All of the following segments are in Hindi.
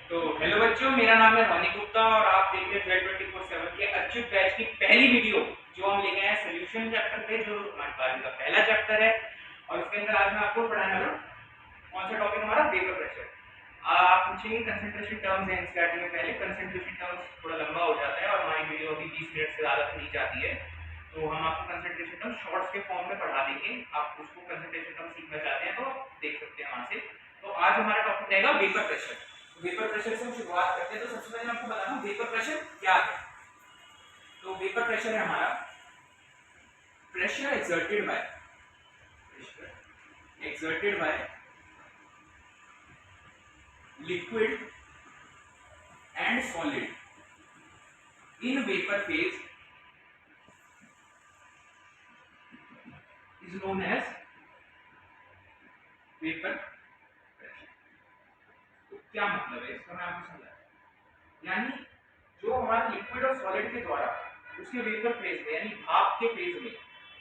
तो हेलो बच्चों, मेरा नाम है रोनी गुप्ता और आप देख रहे हैं 24/7 के अच्युत बैच की पहली वीडियो जो हम लेके आए हैं सोल्यूशन चैप्टर पे, जो हमारे पास का पहला चैप्टर है। और उसके अंदर आज मैं आपको पढ़ाने वाला हूं कौन सा टॉपिक, हमारा वेपर प्रेशर। आप पूछेंगे कंसंट्रेशन टर्म्स है एनसीईआरटी में, पहले कंसंट्रेशन टर्म्स थोड़ा लंबा हो जाता है और हमारी वीडियो अभी 20 मिनट से ज़्यादा नहीं जाती है, तो हम आपको कंसंट्रेशन टर्म्स शॉर्ट्स के फॉर्म में पढ़ा देंगे। आप उसको कंसंट्रेशन टर्म सीखना चाहते हैं तो देख सकते हैं वहां से। तो आज हमारा टॉपिक रहेगा वेपर प्रेशर। वेपर प्रेशर से हम शुरुआत करते हैं। तो सबसे पहले मैं आपको बता दूं वेपर प्रेशर क्या है। तो वेपर प्रेशर है हमारा pressure exerted by liquid and solid in vapour phase is known as vapour pressure. तो क्या मतलब है इसका, मैं आपको समझाता हूं। यानी जो हमारे लिक्विड और सॉलिड के द्वारा उसके वेपर फेज में यानी भाप के फेज में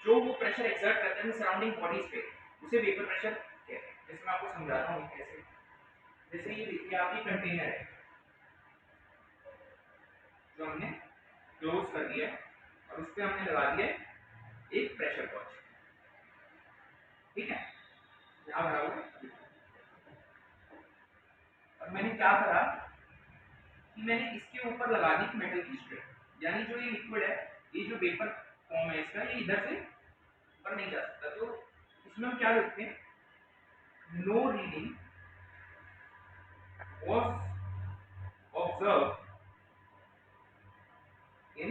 जो वो प्रेशर एक्सर्ट करते हैं सराउंडिंग बॉडीज पे, उसे वेपर प्रेशर कहते हैं। जैसे मैं आपको समझाता हूँ कैसे। जैसे ये देखिए आपकी कंटेनर है जो हमने क्लोज कर दिया है और उस पर हमने लगा दिया एक प्रेशर गॉज, ठीक है, यहाँ भरा हुआ है। और मैंने क्या करा कि मैंने इसके ऊपर लगा दी मेटल की स्ट्रिप, यानी जो ये लिक्विड है, ये जो वेपर फॉर्म है इसका, ये इधर से ऊपर नहीं जा सकता। तो इसमें हम क्या लिखते हैं, no reading was observed in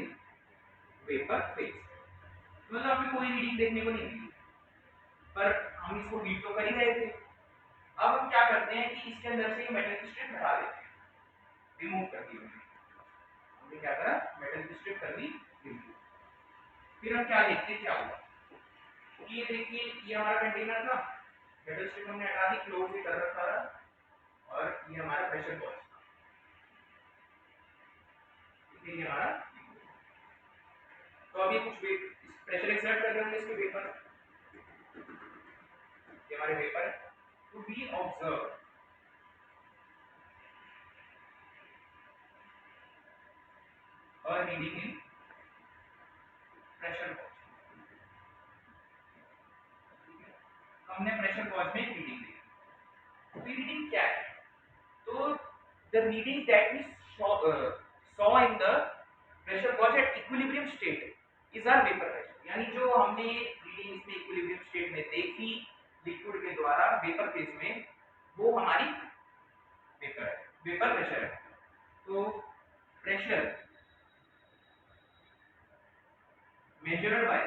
vapor phase। मतलब हमें कोई रीडिंग देखने को नहीं मिली, पर हम इसको हीट तो कर ही रहे थे। अब हम क्या करते हैं कि इसके अंदर से मेटल की स्ट्रिप हटा देते हैं, रिमूव कर दी हमने क्या करा, मेटल की स्ट्रिप कर दी रिमूव। फिर हम क्या देखते हैं क्या हुआ। ये देखिए ये हमारा कंटेनर था, मेटल स्ट्रिप हमने हटा दी, क्लोज भी कर रखा था, और ये हमारा प्रेशर गॉज था, ये हमारा। तो अभी कुछ प्रेशर एक्सर्ट कर रहे होंगे इसके वेपर, ये हमारे वेपर है। तो वी ऑब्जर्व और रीडिंग इन प्रेशर गॉज, हमने प्रेशर गॉज में रीडिंग ली। तो रीडिंग क्या है, तो the reading that we saw in the pressure gauge at equilibrium state is our vapor pressure। यानी जो हमने रीडिंग इसमें इक्विलिब्रियम स्टेट में देखी लिक्विड के द्वारा वेपर फेज में, वो हमारी वेपर है, वेपर प्रेशर है। तो pressure measured by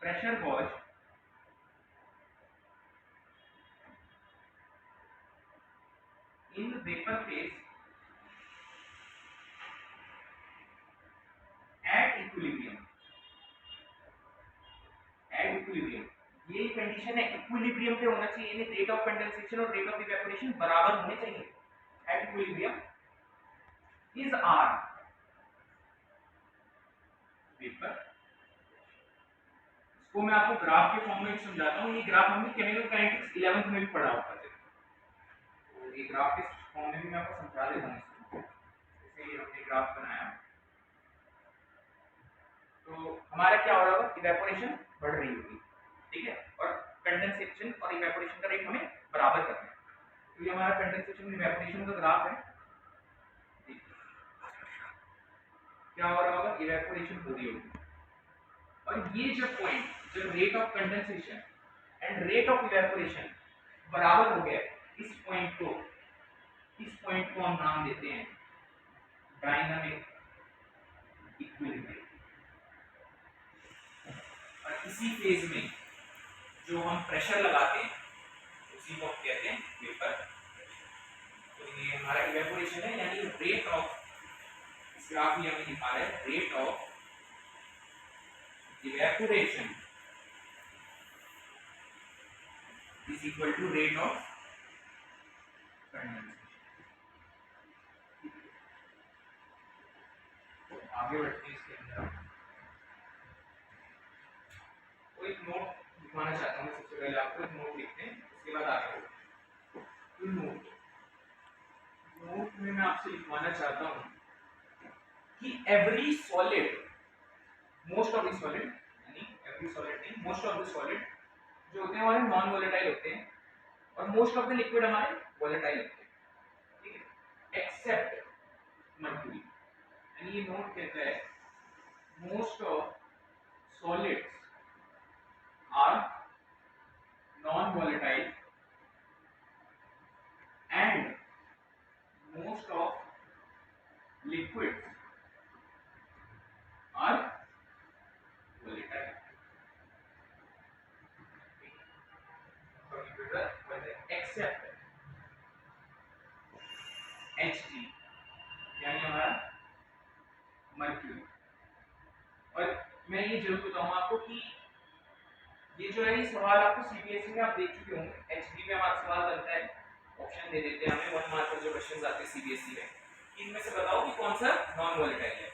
pressure gauge in vapor phase at equilibrium। ये कंडीशन है, इक्विलिब्रियम पे होना चाहिए, यानी रेट ऑफ कंडेंसेशन और रेट ऑफ इवेपोरेशन बराबर होने चाहिए। At equilibrium is our vapour. इसको मैं आपको ग्राफ के फॉर्म में समझाता हूँ। ये ग्राफ हमने केमिकल काइनेटिक्स 11th में भी पढ़ा होता है, तो ये ग्राफ के फॉर्म में भी मैं आपको समझा देता हूँ। जैसे ये हमने ग्राफ बनाया, तो हमारा क्या हो रहा होगा, इवेपोरेशन बढ़ रही होगी, ठीक है, और कंडेंसेशन और इवेपोरेशन का रेट हमें बराबर करना है। तो ये हमारा कंडेंसेशन और इवेपोरेशन का ग्राफ है। क्या हो रहा होगा, इवेपोरेशन हो रही होगी, और ये जब पॉइंट, जब rate of condensation and rate of evaporation बराबर हो गया, इस पॉइंट को हम नाम देते हैं डायनामिक इक्विलिब्रियम। और इसी फेज में जो हम प्रेशर लगाते हैं उसी को हम कहते हैं वेपर प्रेशर। तो ये हमारा इवेपोरेशन है, यानी रेट ऑफ, इस ग्राफ में हमें दिखा रहा है rate of evaporation is equal to rate of condensation। तो आगे बढ़ते हैं इसके अंदर। तो एक नोट दिखाना चाहता हूँ, सबसे पहले आपको एक नोट लिखते हैं, उसके बाद आगे बढ़ते हैं। आपसे लिखवाना चाहता हूं कि every solid, most of the solid, यानी एवरी सॉलिड नहीं, मोस्ट ऑफ द सॉलिड जो होते हैं हमारे नॉन वोलेटाइल होते हैं और मोस्ट ऑफ द लिक्विड हमारे वोलेटाइल होते हैं, ठीक है, एक्सेप्ट मर्क्यूरी। यानी ये नोट कहता है most of solids are non volatile and most of liquids are volatile. Except Hg यानी हमारा मर्क्यूरी। और मैं ये जरूर बताऊंगा आपको कि ये जो है ये सवाल आपको सीबीएसई में आप देख चुके होंगे। एचडी में हमारा सवाल बनता है, ऑप्शन दे देते हैं हमें 1 मार्क पर जो क्वेश्चंस आते हैं सीबीएसई में, इनमें से बताओ कि कौन सा नॉन वोलेटाइल है।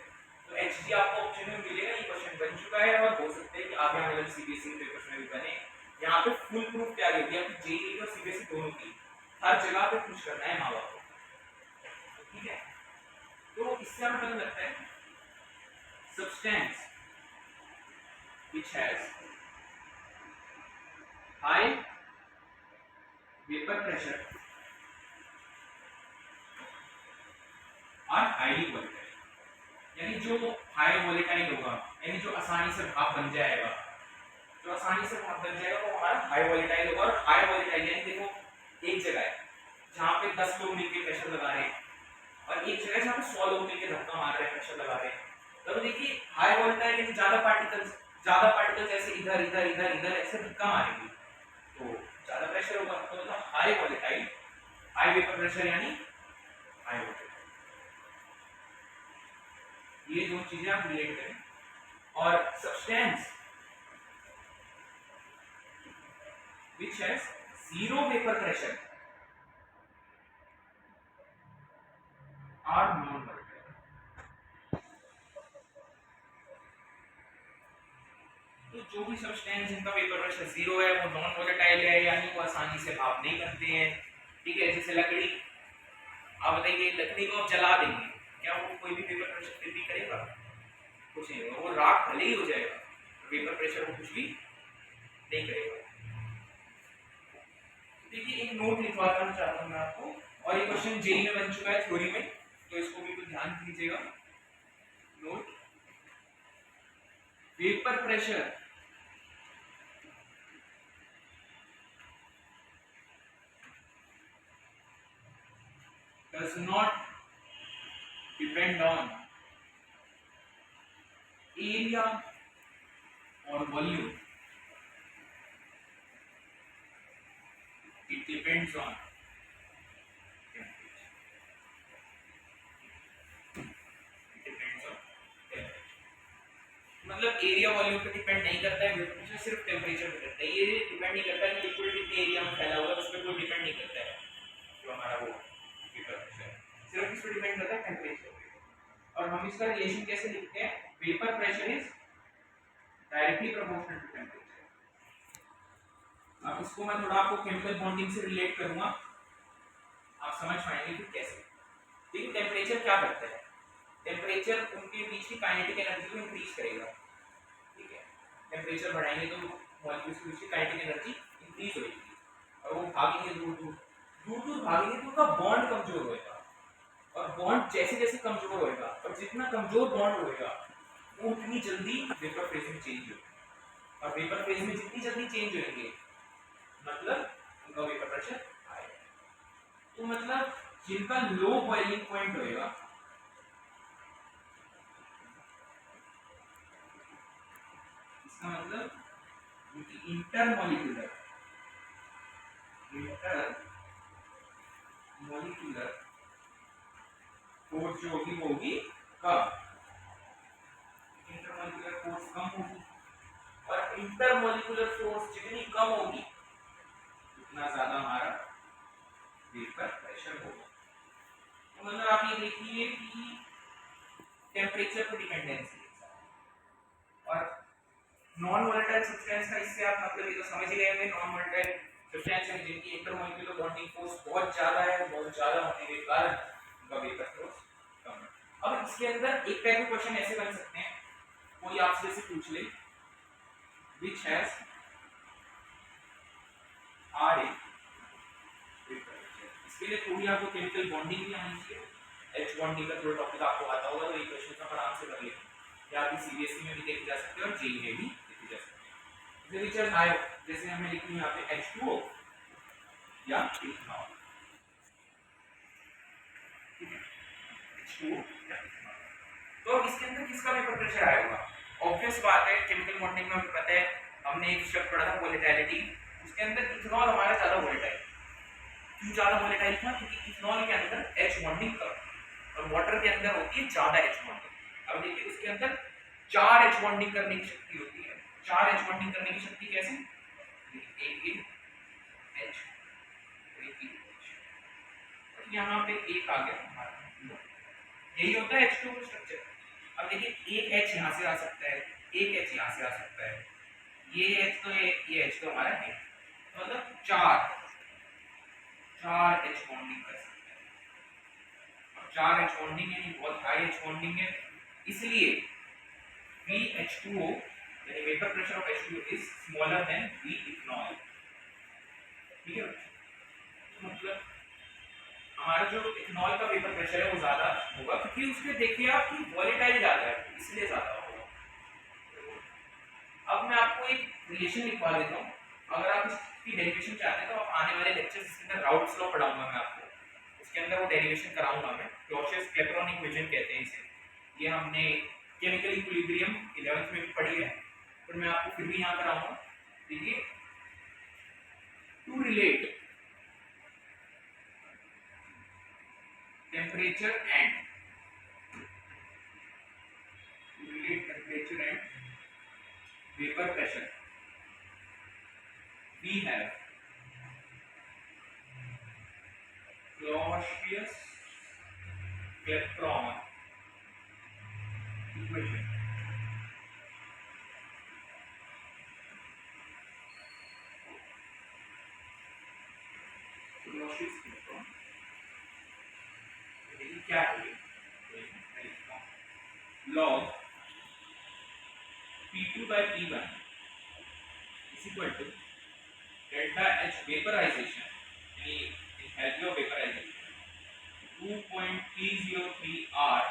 तो एचडी आपको ऑप्शन में मिलेगा, ये क्वेश्चन बन चुका है और हो सकता है कि आगे आने वाले सीबीएसई के पेपर्स में भी बने। यहाँ पे फुल प्रूफ तैयारी होती है आपकी जेईई और सीबीएसई दोनों की, हर जगह पे खुश करना है माँ बाप को, ठीक है। तो इससे हमें पता लगता है substance which has high vapor pressure are highly volatile, यानी जो हाई वोलेटाइल होगा, यानी जो आसानी से भाप बन जाएगा, जो आसानी से भाप बन जाएगा वो हमारा हाई वोलेटाइल होगा। और हाई वोलेटाइल यानी देखो एक जगह है जहाँ पे 10 लोग मिलकर प्रेशर लगा रहे हैं और एक जगह जहाँ पे 100 लोग मिलकर धक्का मार रहे हैं, प्रेशर लगा रहे हैं। तो देखिए हाई वोलेटाइल यानी ज्यादा पार्टिकल्स ऐसे इधर इधर इधर इधर ऐसे धक्का मारेंगे तो ज्यादा प्रेशर होगा। तो मतलब high volatile, high vapour pressure यानी हाई वोलेटाइल। ये दो चीजें आप रिलेट करें। और substance which has zero vapor pressure are non volatile। तो जो भी सब्सटेंस जिनका वेपर प्रेशर 0 है वो नॉन वोलेटाइल है, यानी वो आसानी से भाप नहीं करते हैं, ठीक है। जैसे लकड़ी, आप बताइए लकड़ी को आप जला देंगे, क्या वो कोई भी वेपर प्रेशर फिर भी करेगा? कुछ नहीं होगा, वो राख भले ही हो जाएगा, वेपर प्रेशर वो कुछ भी नहीं करेगा। देखिए एक नोट लिखवाना चाहता हूं मैं आपको, और ये क्वेश्चन जेईई में बन चुका है थ्योरी में, तो इसको भी कुछ ध्यान दीजिएगा। Note, vapour pressure does not depend on area or volume, it depends on temperature। मतलब एरिया वॉल्यूम पे डिपेंड नहीं करता है, वेपर प्रेशर सिर्फ टेम्परेचर पे करता है। ये डिपेंड नहीं करता है कि लिक्विड कितने एरिया में फैला हुआ है, उस पर कोई डिपेंड नहीं करता है जो हमारा वो वेपर प्रेशर, सिर्फ इस पर डिपेंड करता है टेम्परेचर पे। और हम इसका रिलेशन कैसे लिखते हैं? Vapour pressure is directly proportional to temperature. अब इसको मैं थोड़ा आपको केमिकल बॉन्डिंग से रिलेट करूंगा, आप समझ पाएंगे कि कैसे। देखिए टेम्परेचर क्या करता है, टेम्परेचर उनके बीच की काइनेटिक एनर्जी को इंक्रीज करेगा, ठीक है। टेम्परेचर बढ़ाएंगे तो मॉलिक्यूल्स के बीच की काइनेटिक एनर्जी इंक्रीज होगी और वो भागेंगे दूर भागेंगे तो उनका बॉन्ड कमजोर होएगा, और बॉन्ड जैसे जैसे कमजोर होएगा और जितना कमजोर बॉन्ड होएगा वो उतनी जल्दी वेपर फेज में चेंज होगा, और वेपर फेज में जितनी जल्दी चेंज होंगे मतलब उनका वेपर प्रेशर आएगा। तो मतलब जिनका लो बॉइलिंग पॉइंट होएगा, इसका मतलब इंटरमॉलिक्यूलर फोर्स जो होगी वो होगी कम, इंटरमॉलिक्यूलर फोर्स कम होगी, और इंटरमॉलिक्यूलर फोर्स जितनी कम होगी उतना ज्यादा हमारा वेपर प्रेशर होगा। तो मतलब आप ये देखिए कि टेम्परेचर पर डिपेंडेंसी है। और नॉन वोलेटाइल सब्सटेंस का इससे आप मतलब ये तो समझ ही गए होंगे, नॉन वोलेटाइल सब्सटेंस है जिनकी इंटरमॉलिक्यूलर बॉन्डिंग फोर्स बहुत ज्यादा है, बहुत ज्यादा होने के कारण उनका वेपर अंदर एक टाइप के क्वेश्चन ऐसे बन सकते हैं, कोई आपसे जैसे पूछ ले which has R A, इसके लिए थोड़ी आपको केमिकल बॉन्डिंग भी आनी चाहिए। H बॉन्डिंग का थोड़ा टॉपिक आपको आता होगा तो ये क्वेश्चन आप आराम से कर लेंगे, या आप सीबीएसई में भी देखे जा सकते हैं और जेईई में भी देखे जा सकते हैं। which has I, जैसे हमें लिखी है यहाँ पे H2O या इथेनॉल, H2O। तो इसके अंदर किसका वेपर प्रेशर आएगा? ऑब्वियस बात है, केमिकल बॉन्डिंग में हमें पता है, हमने एक शब्द पढ़ा था वोलेटिलिटी, उसके अंदर इथेनॉल हमारा ज्यादा वोलेटाइल। क्यों ज्यादा वोलेटाइल था? क्योंकि इथेनॉल के अंदर H बॉन्डिंग कम और वाटर के अंदर होती है ज्यादा H बॉन्डिंग। अब देखिए उसके अंदर 4 H बॉन्डिंग करने की शक्ति होती है। 4 H बॉन्डिंग करने की शक्ति कैसे? एक H, यहाँ पे एक आ गया हमारा, यही होता है H2O स्ट्रक्चर। अब देखिए एक H यहाँ से आ सकता है, एक H यहाँ से आ सकता है, ये H तो ये H तो हमारा है, तो मतलब 4 H बॉन्डिंग कर सकते हैं। और 4 H बॉन्डिंग है, बहुत हाई H बॉन्डिंग है, इसलिए VH2O यानी vapour pressure of H2O is smaller than V ethanol. ठीक है, मतलब हमारा जो इथेनॉल का वेपर प्रेशर है वो ज्यादा होगा, क्योंकि उसके देखिए आप कि वोलेटाइल ज्यादा है, इसलिए ज्यादा होगा। अब मैं आपको एक रिलेशन लिखवा देता हूँ, अगर आप इसकी डेरिवेशन चाहते हैं तो आप आने वाले लेक्चर्स इसके अंदर राउल्ट्स लॉ पढ़ाऊंगा मैं आपको, इसके अंदर वो डेरिवेशन कराऊंगा मैं। क्लॉसियस-क्लैपेरॉन इक्वेशन कहते हैं इसे, ये हमने केमिकल इक्विलिब्रियम 11th में भी पढ़ी है, पर मैं आपको फिर भी यहाँ कराऊंगा। देखिए, to relate temperature and vapor pressure, we have Clausius-Clapeyron equation। Clausius-Clapeyron क्या है? log P2 by P1 is equal to delta H vaporization, यानी enthalpy of vaporization 2.303 R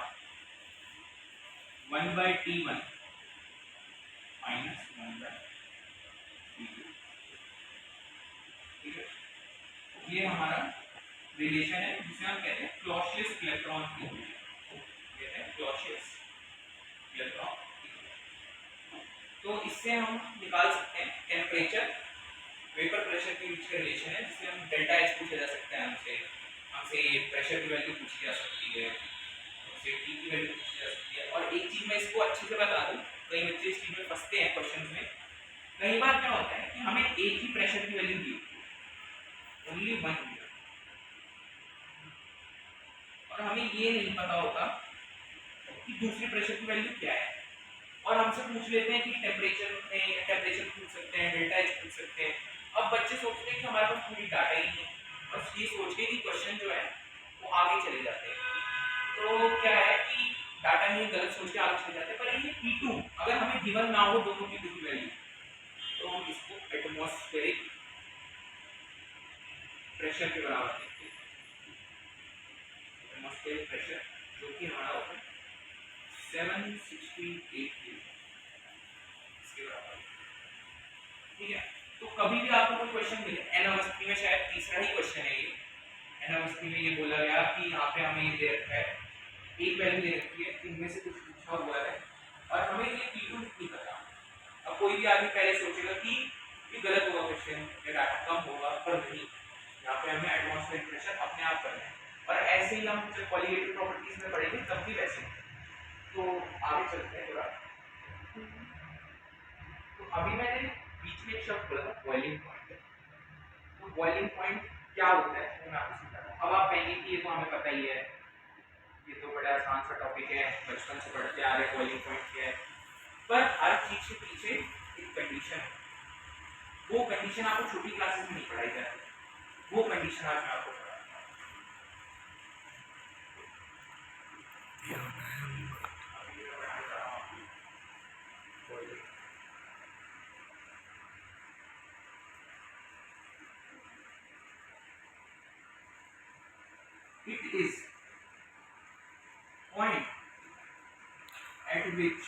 1 by T1 minus 1 by T2। ठीक है, ये हमारा रिलेशन है जिसे हम कहते हैं क्लॉसियस-क्लैपेरॉन इक्वेशन, कहते हैं क्लॉसियस-क्लैपेरॉन। तो इससे हम निकाल सकते हैं टेम्परेचर वेपर प्रेशर के बीच का रिलेशन है, जिससे हम डेल्टा एच पूछा जा सकता है, हमसे प्रेशर की वैल्यू पूछी जा सकती है, हमसे टी की वैल्यू पूछी जा सकती है। और एक चीज मैं इसको अच्छे से बता दूं, कई बच्चे इस चीज में फंसते हैं क्वेश्चंस में। कई बार क्या होता है कि हमें एक ही प्रेशर की वैल्यू दी, ओनली वन, और हमें ये नहीं पता होता कि दूसरी प्रेशर की वैल्यू क्या है, और हमसे पूछ लेते हैं कि टेम्परेचर पूछ सकते हैं, डेल्टा एच पूछ सकते हैं। अब बच्चे सोचते हैं कि हमारे पास पूरी डाटा ही नहीं है, बस ये सोच के कि क्वेश्चन जो है वो आगे चले जाते हैं। तो क्या है कि डाटा नहीं गलत सोच के आगे चले जाते हैं। पर ये P2 अगर हमें गिवन ना हो दोनों की वैल्यू, तो हम इसको एटमॉस्फेरिक प्रेशर के बराबर देखते हैं। एटमॉस्फेरिक प्रेशर जो कि हमारा होता है 768 इसके बराबर। ठीक है, तो कभी भी आपको कोई क्वेश्चन मिले, एन अवस्थी में शायद तीसरा ही क्वेश्चन है ये, एन अवस्थी में ये बोला गया कि यहाँ पे हमें ये दे रखा है, एक वैल्यू दे रखी है, इनमें से कुछ पूछा हुआ है और हमें ये P2 नहीं पता। अब कोई भी आदमी पहले सोचेगा कि ये गलत होगा क्वेश्चन, ये डाटा कम होगा, पर नहीं, यहाँ पे हमें एटमॉस्फेरिक प्रेशर अपने आप करना है। और ऐसे ही हम जब क्वालिटेटिव प्रॉपर्टीज में पढ़ेंगे तब भी वैसे। तो आगे चलते हैं थोड़ा। तो अभी मैंने बीच में एक शब्द बोला था बॉइलिंग पॉइंट। तो बॉइलिंग पॉइंट क्या होता है वो मैं आपको समझाता हूँ। अब आप कहेंगे कि ये तो हमें पता ही है, ये तो बड़ा आसान सा टॉपिक है, बचपन से पढ़ते आ रहे बॉइलिंग पॉइंट क्या है, पर हर चीज के पीछे एक कंडीशन है। वो कंडीशन आपको छोटी क्लासेस में नहीं पढ़ाई जाती, वो कंडीशन आज मैं आपको पढ़ाऊंगा। It is point at which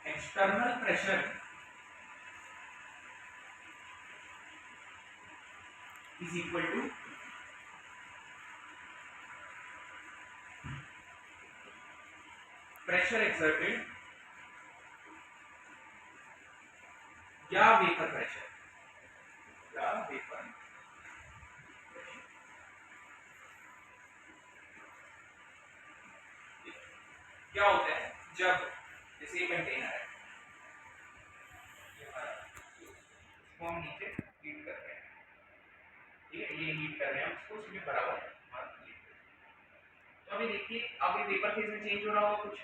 external pressure is equal to pressure exerted या वेपर प्रेशर या वेपर। क्या होता है जब जैसे ये कंटेनर है, इसको हम नीचे हीट कर रहे हैं, ठीक है, ये हीट कर रहे हैं उसको, उसमें भरा हुआ है। तो अभी देखिए अब ये वेपर फेज में चेंज हो रहा होगा कुछ,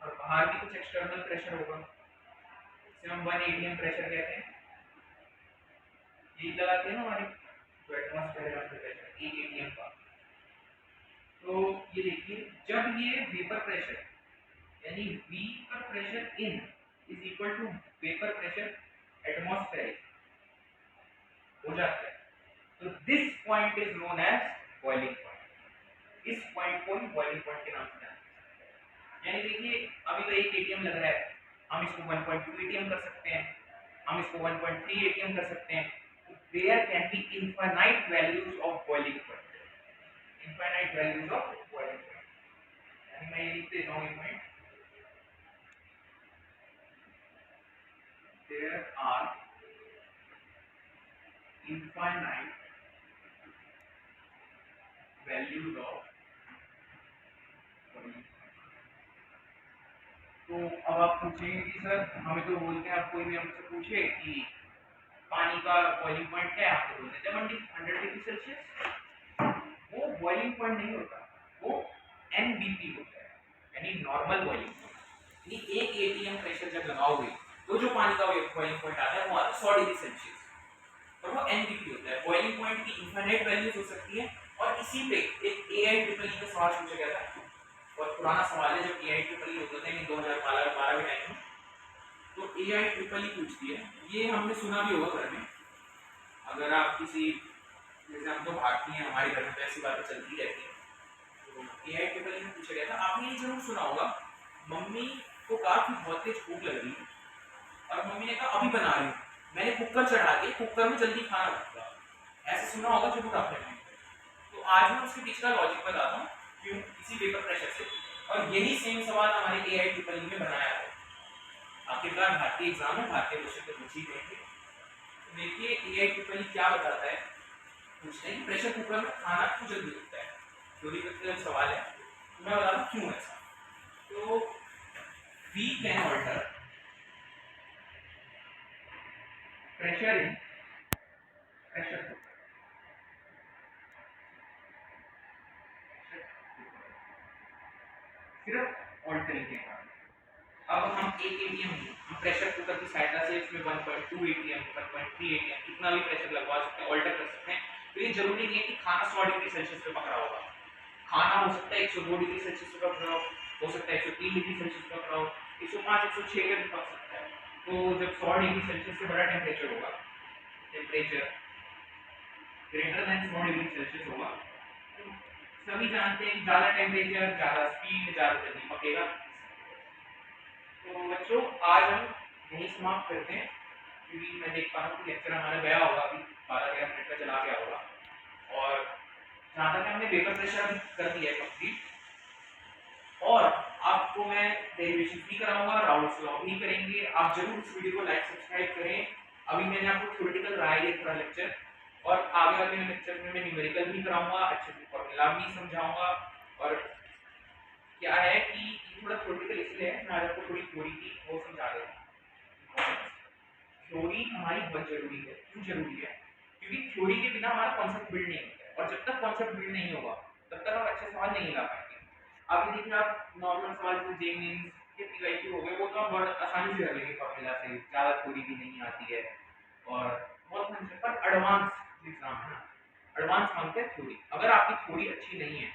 और बाहर भी कुछ एक्सटर्नल प्रेशर होगा, इसे हम 1 atm प्रेशर कहते हैं। यही लगाते हैं ना हमारे जो एटमॉस्फेयर का प्रेशर 1 atm का। तो ये देखिए जब ये वेपर प्रेशर यानी vapour pressure in is equal to vapour pressure atmospheric हो जाता है, तो this point is known as boiling point. इस पॉइंट को हम बॉइलिंग पॉइंट के नाम से जानते हैं। यानी देखिए अभी तो 1 atm लग रहा है, हम इसको 1.2 atm कर सकते हैं, हम इसको 1.3 atm कर सकते हैं। There can be infinite values of boiling point, infinite values of boiling point. यानी मैं ये लिख देता हूं एक minute, there are infinite values of boiling point। तो अब आप पूछेंगे कि सर हमें तो बोलते हैं, आप कोई भी हमसे पूछे कि पानी का बॉइलिंग पॉइंट क्या है, आप तो बोलते हैं 100 डिग्री सेल्सियस। वो बॉइलिंग पॉइंट नहीं होता, वो एनबीपी होता है, यानी नॉर्मल बॉइलिंग पॉइंट। यानी 1 atm प्रेशर जब लगाओगे तो जो पानी का बॉइलिंग पॉइंट आता है वो आता है 100 डिग्री सेल्सियस, और वो एनबीपी होता है। बॉइलिंग पॉइंट की इनफाइनाइट वैल्यूज हो सकती है, और इसी पे एक AIEEE का सवाल पूछा गया था, और पुराना सवाल है जब AIEEE होता था 2012 के टाइम में, तो AIEEE पूछती है, ये हमने सुना भी होगा घर में, अगर आप किसी, जैसे हम तो भारतीय हैं, हमारे घर में ऐसी बातें चलती रहती है, तो AIEEE में पूछा गया था, आपने ये जरूर सुना होगा, मम्मी को कहा कि बहुत तेज भूख लग रही है, और मम्मी ने कहा अभी बना रही हूँ, मैंने कुकर चढ़ा के कुकर में जल्दी खाना बनता, ऐसे सुना होगा जरूर आपने। तो आज मैं उसके पीछे का लॉजिक बताता हूँ क्यों, किसी वेपर प्रेशर से, और यही सेम सवाल हमारे AIEEE में बनाया है। आखिरकार भारतीय एग्जाम में भारतीय क्वेश्चन तो पूछ ही देंगे। देखिए AIEEE क्या बताता है, पूछते हैं प्रेशर कुकर में खाना क्यों जल्दी उगता है, थ्योरी का सवाल है, तो मैं बताता हूँ क्यों ऐसा। तो we can alter pressure in pressure cooker, सिर्फ ऑल्टरिंग के कारण। अब हम 1 atm हम प्रेशर कुकर की सहायता से इसमें 1.2 atm 1.3 atm कितना भी प्रेशर लगवा सकते हैं, ऑल्टर कर सकते हैं। तो ये जरूरी नहीं है कि खाना 100 डिग्री सेल्सियस पे पक रहा होगा, खाना हो सकता है 102 डिग्री सेल्सियस पे पक रहा हो सकता है 103 डिग्री सेल्सियस पे पक रहा हो, 105 106 पे भी पक सकता है। तो जब 100 डिग्री सेल्सियस से बड़ा टेम्परेचर होगा, temperature greater than 100 degree Celsius होगा, तो सभी जानते हैं कि ज़्यादा टेम्परेचर ज़्यादा स्पीड ज़्यादा जल्दी पकेगा। तो बच्चों आज हम यही समाप्त करते हैं, क्योंकि मैं देख पा रहा हूँ कि लेक्चर हमारा गया होगा, अभी 12-13 मिनट का चला गया होगा, और जहाँ तक हमने वेपर प्रेशर कर दिया है कंप्लीट, और आपको मैं डेरिवेशन भी कराऊंगा, राउंड्स लॉग भी करेंगे। आप जरूर इस वीडियो को लाइक सब्सक्राइब करें। अभी मैंने आपको थ्योरेटिकल रहा है थोड़ा लेक्चर, और आगे वाले लेक्चर में मैं न्यूमेरिकल भी कराऊंगा, अच्छे से फॉर्मूला भी समझाऊंगा। और क्या है कि थोड़ा थ्योरेटिकल इसलिए है, मैं आपको थोड़ी थ्योरी की वो समझा देता हूँ। थ्योरी हमारी बहुत जरूरी है। क्यों जरूरी है? क्योंकि थ्योरी के बिना हमारा कॉन्सेप्ट बिल्ड नहीं होता है, और जब तक कॉन्सेप्ट बिल्ड नहीं होगा तब तक हम अच्छे सवाल नहीं ला पाएंगे। अब देखिए आप नॉर्मल सवाल जैसे जे मीन्स के पीवाईक्यू हो गए, वो तो आप बहुत आसानी से कर लेंगे फॉर्मूला से, ज़्यादा थ्योरी भी नहीं आती है, और बहुत कॉन्सेप्ट। पर एडवांस एग्जाम है ना, एडवांस मांगते हैं थ्योरी। अगर आपकी थ्योरी अच्छी नहीं है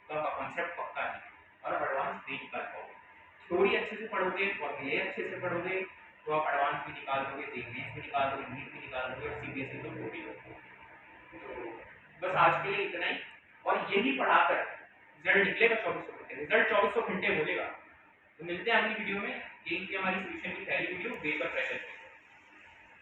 तो आपका कॉन्सेप्ट पक्का नहीं, और आप एडवांस नहीं निकाल पाओगे। थ्योरी अच्छे से पढ़ोगे, फॉर्मूले अच्छे से पढ़ोगे, तो आप एडवांस भी निकाल दोगे, जे मीन्स भी निकाल दोगे, नीट भी निकाल दोगे, और CBSE तो हो भी होगा। तो बस आज के लिए इतना ही, और यही पढ़ाकर रिजल्ट निकलेगा 2400 घंटे, रिजल्ट 2400 घंटे बोलेगा। तो मिलते हैं अगली वीडियो में। यही थी हमारी सोल्यूशन की पहली वीडियो बेस और प्रेशर।